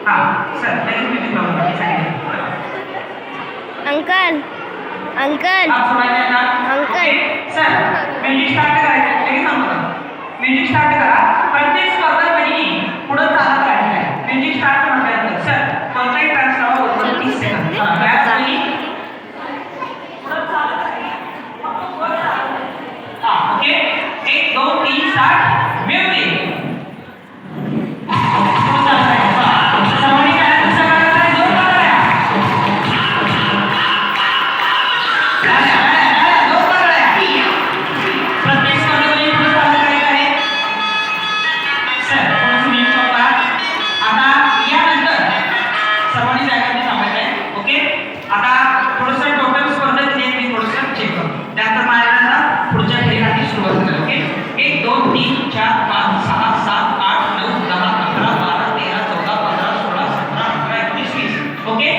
हां सर लगेच म्युझिक लावून अंकल अंकल आप समझले ना अंकल सर म्युझिक स्टार्ट करायचं लगेच सांगतो म्युझिक स्टार्ट करा प्रत्येक स्पर्धा पहिली पुढे चालत राहायचं म्युझिक स्टार्ट म्हटल्यानंतर सर कोणताही ट्रान्स लावा बरोबर 30 सेकंद हां गॅस पहिली पुढे चालत राहायचं हां ओके 1 2 3 स्टार्ट म्युझिक आता थोडंसं टोटल स्पर्धा दिली आहे मी थोडंसं चेक करतो त्यानंतर माझ्या पुढच्या फेरीसाठी सुरुवात करेल ओके 1 2 3 4 5 6 7 8 9 10 11 12 13 14 15 16 17 18 19 20 ओके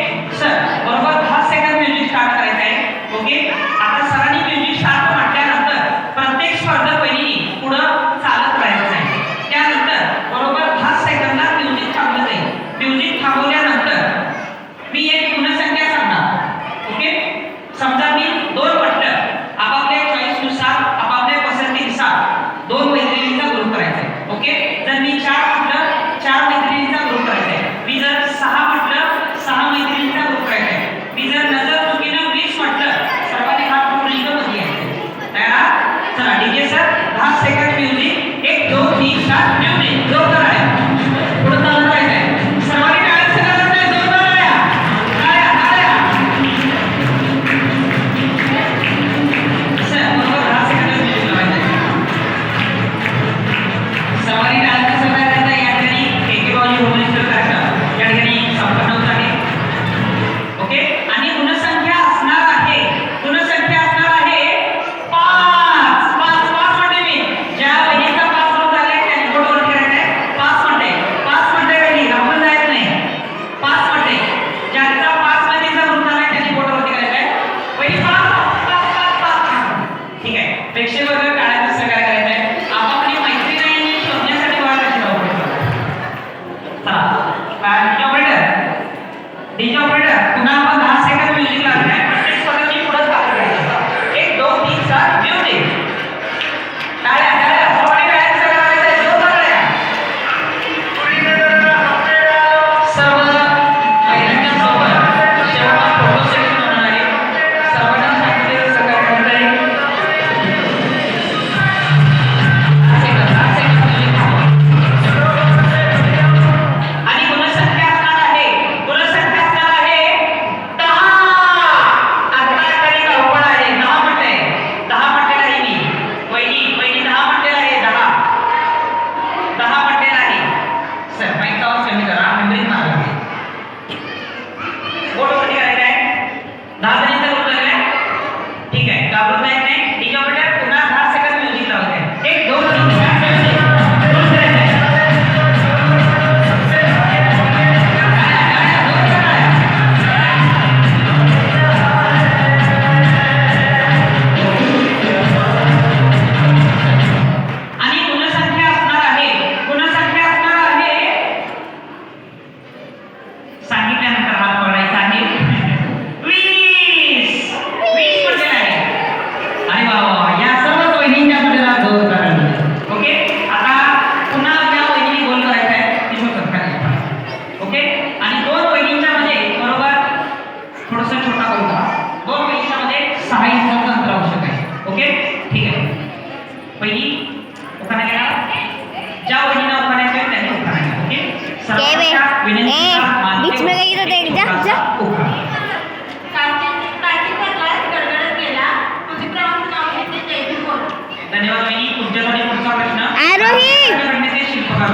सर बरोबर 10 सेकंद म्युझिक स्टार्ट करायचं आहे ओके आता सरांनी म्युझिक स्टार्ट म्हटल्यानंतर प्रत्येक स्पर्धा पहिली पुढे चालत राहायचं आहे त्यानंतर बरोबर 10 सेकंदला म्युझिक थांबलं जाईल म्युझिक थांबवल्यानंतर मी एक गुणसंख्या सांगणार ओके समजा मी दोन म्हटलं आपापल्या चॉईसनुसार आपापल्या पसंतीनुसार दोन मैत्रिणींचा ग्रुप करायचा आहे ओके जर मी चार म्हटलं चार मैत्रिणींचा ग्रुप करायचा आहे मी जर सहा म्हटलं सहा मैत्रिणींचा ग्रुप करायचा आहे मी जर नजर चुकीनं 20 म्हटलं सर्वांनी हात पूर्ण मध्ये यायचे तयार चला DJ sir 10 second music 1 2 3 4 music जोरदार आहे पुढे चालत राहायचं आहे सर्वांनी टाळ्या वाजवायच्या आहेत जोरदार टाळ्या टाळ्या टाळ्या सर बरोबर 10 सेकंद म्युझिक लावायचं आहे सर्वांनी टाळ्या वाजवायच्या आहेत या ठिकाणी केके बाबाजी भुवनेश्वर कार्यक्रम या ठिकाणी संपन्न होत आहे ओके आणि गुणसंख्या असणार आहे 5 म्हणते मी ज्या वहिनीचा 5 ग्रुप झाले त्यांनी बोर्डवर ठेवायचं आहे 5 म्हणते वहिनी घाबरून जायचं नाही 5 म्हणते ज्यांचा 5 वहिनीचा ग्रुप झाला त्यांनी बोर्डवरती करायचं आहे वहिनी 5 ठीक आहे प्रेक्षक वर्ग टाळ्यांचं सहकार्य करायचं आहे आपापली मैत्रिणी शोधण्यासाठी वाट ठेवा चला डीजे ऑपरेटर पुन्हा आपण 10 सेकंद म्युझिक लावणार आहे प्रत्येक स्पर्धेची पुढे चालू करायचं 1 2 3 4 म्युझिक टाळ्या टाळ्या सर्वांनी टाळ्यांचं सहकार्य करायचं आहे जोरदार टाळ्या सर्व महिलांच्या सोबत शेवटचा फोटो सेशन होणार आहे सर्वांना सांगितलेलं सहकार्य करत आहे 10 सेकंद म्युझिक थांबवा आणि गुणसंख्या असणार आहे 10 आता तरी धावपळ आहे 10 म्हणते 10 म्हणतेला आहे मी वहिनी 10 म्हणतेला आहे 10 म्हणतेला आहे सर माईकचा आवाज कमी करा मेमरीत मारा बोर्डवरती करायचं आहे 10 जणींचा ग्रुप लागला ठीक आहे घाबरून जायचं नाही डीजे ऑपरेटर पुन्हा 10 सेकंद म्युझिक लावायचं आहे 1 2 3 4 म्युझिक रोल करायचं आहे आणि गुणसंख्या असणार आहे सांगितल्यानंतर हात पकडायचा आहे 20 पडलेला आहे आणि वा या सर्व वहिनींच्या आपल्याला जोर करायला ओके आता पुन्हा या वहिनी गोल करायचा आहे तिथं सरकार ओके आणि दोन वहिनींच्या मध्ये बरोबर थोडंसं छोटा गोल करा दोन वहिनींच्या मध्ये 6 इंचाचं अंतर आवश्यक आहे ओके ठीक आहे पहिली उखाणा गेला ज्या वहिनीला उखाणा येतोय त्यांनी उखाणा घ्या ओके सर्वांच्या विनंतीला बीच में गई तो देख जा जा धन्यवाद वहिनी तुमच्यासाठी पुढचा प्रश्न आरोही शिल्पकार